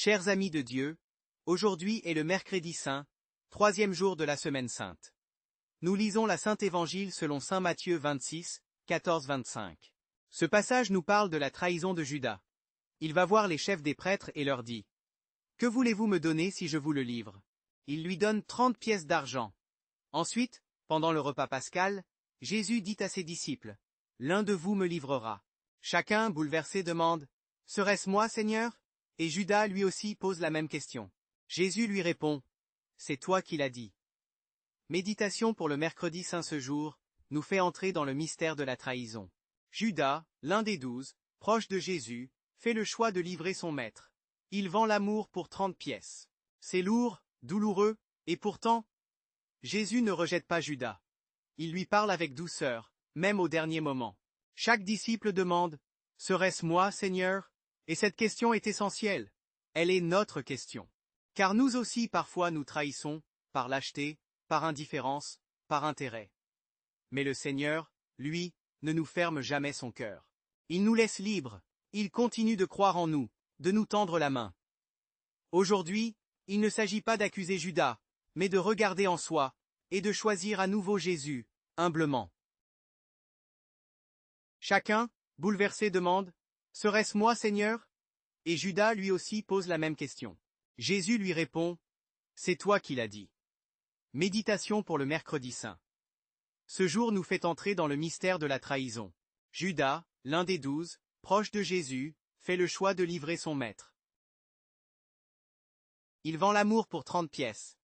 Chers amis de Dieu, aujourd'hui est le mercredi saint, troisième jour de la semaine sainte. Nous lisons la Saint Évangile selon saint Matthieu 26, 14-25. Ce passage nous parle de la trahison de Judas. Il va voir les chefs des prêtres et leur dit : « Que voulez-vous me donner si je vous le livre ?» Il lui donne 30 pièces d'argent. Ensuite, pendant le repas pascal, Jésus dit à ses disciples : « L'un de vous me livrera. » Chacun, bouleversé, demande : « Serait-ce moi, Seigneur ?» Et Judas lui aussi pose la même question. Jésus lui répond : « C'est toi qui l'as dit. » Méditation pour le mercredi saint ce jour, nous fait entrer dans le mystère de la trahison. Judas, l'un des 12, proche de Jésus, fait le choix de livrer son maître. Il vend l'amour pour 30 pièces. C'est lourd, douloureux, et pourtant, Jésus ne rejette pas Judas. Il lui parle avec douceur, même au dernier moment. Chaque disciple demande : « Serait-ce moi, Seigneur ?» Et cette question est essentielle. Elle est notre question. Car nous aussi parfois nous trahissons, par lâcheté, par indifférence, par intérêt. Mais le Seigneur, lui, ne nous ferme jamais son cœur. Il nous laisse libres, il continue de croire en nous, de nous tendre la main. Aujourd'hui, il ne s'agit pas d'accuser Judas, mais de regarder en soi, et de choisir à nouveau Jésus, humblement. Chacun, bouleversé, demande : « Serait-ce moi, Seigneur ?» Et Judas lui aussi pose la même question. Jésus lui répond : « C'est toi qui l'as dit. » Méditation pour le mercredi saint. Ce jour nous fait entrer dans le mystère de la trahison. Judas, l'un des 12, proche de Jésus, fait le choix de livrer son maître. Il vend l'amour pour 30 pièces.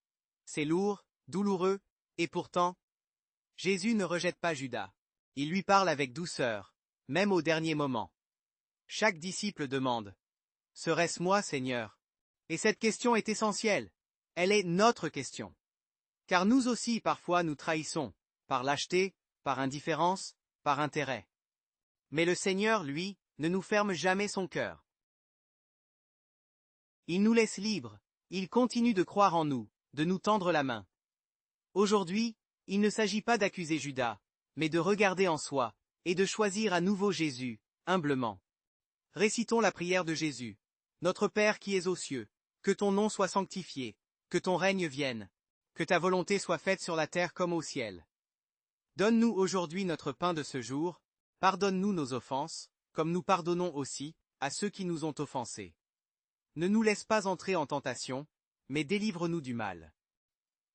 C'est lourd, douloureux, et pourtant, Jésus ne rejette pas Judas. Il lui parle avec douceur, même au dernier moment. Chaque disciple demande : « Serait-ce moi, Seigneur ?» Et cette question est essentielle. Elle est notre question. Car nous aussi parfois nous trahissons, par lâcheté, par indifférence, par intérêt. Mais le Seigneur, lui, ne nous ferme jamais son cœur. Il nous laisse libres, il continue de croire en nous, de nous tendre la main. Aujourd'hui, il ne s'agit pas d'accuser Judas, mais de regarder en soi, et de choisir à nouveau Jésus, humblement. Récitons la prière de Jésus. Notre Père qui es aux cieux, que ton nom soit sanctifié, que ton règne vienne, que ta volonté soit faite sur la terre comme au ciel. Donne-nous aujourd'hui notre pain de ce jour, pardonne-nous nos offenses, comme nous pardonnons aussi à ceux qui nous ont offensés. Ne nous laisse pas entrer en tentation, mais délivre-nous du mal.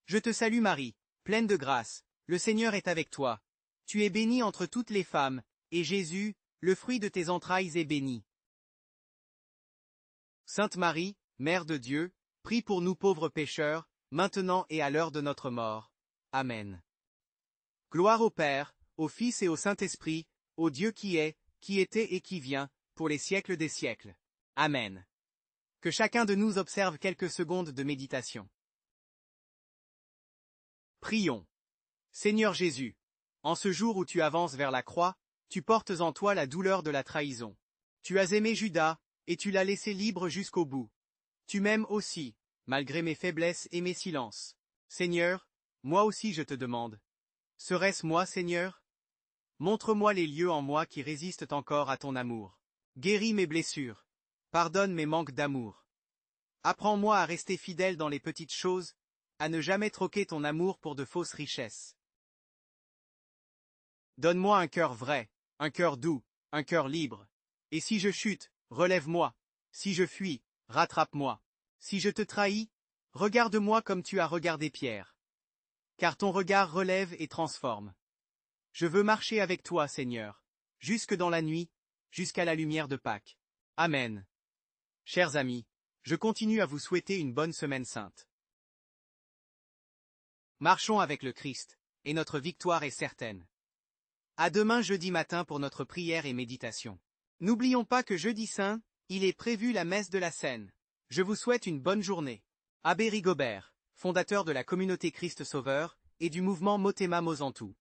Je te salue Marie, pleine de grâce, le Seigneur est avec toi. Tu es bénie entre toutes les femmes, et Jésus, le fruit de tes entrailles, est béni. Sainte Marie, Mère de Dieu, prie pour nous pauvres pécheurs, maintenant et à l'heure de notre mort. Amen. Gloire au Père, au Fils et au Saint-Esprit, au Dieu qui est, qui était et qui vient, pour les siècles des siècles. Amen. Que chacun de nous observe quelques secondes de méditation. Prions. Seigneur Jésus, en ce jour où tu avances vers la croix, tu portes en toi la douleur de la trahison. Tu as aimé Judas, et tu l'as laissé libre jusqu'au bout. Tu m'aimes aussi, malgré mes faiblesses et mes silences. Seigneur, moi aussi je te demande. Serait-ce moi, Seigneur ? Montre-moi les lieux en moi qui résistent encore à ton amour. Guéris mes blessures. Pardonne mes manques d'amour. Apprends-moi à rester fidèle dans les petites choses, à ne jamais troquer ton amour pour de fausses richesses. Donne-moi un cœur vrai, un cœur doux, un cœur libre. Et si je chute, relève-moi. Si je fuis, rattrape-moi. Si je te trahis, regarde-moi comme tu as regardé Pierre. Car ton regard relève et transforme. Je veux marcher avec toi, Seigneur, jusque dans la nuit, jusqu'à la lumière de Pâques. Amen. Chers amis, je continue à vous souhaiter une bonne semaine sainte. Marchons avec le Christ, et notre victoire est certaine. À demain jeudi matin pour notre prière et méditation. N'oublions pas que jeudi saint, il est prévu la messe de la Seine. Je vous souhaite une bonne journée. Abbé Rigobert, fondateur de la communauté Christ Sauveur, et du mouvement Motema Mozantou.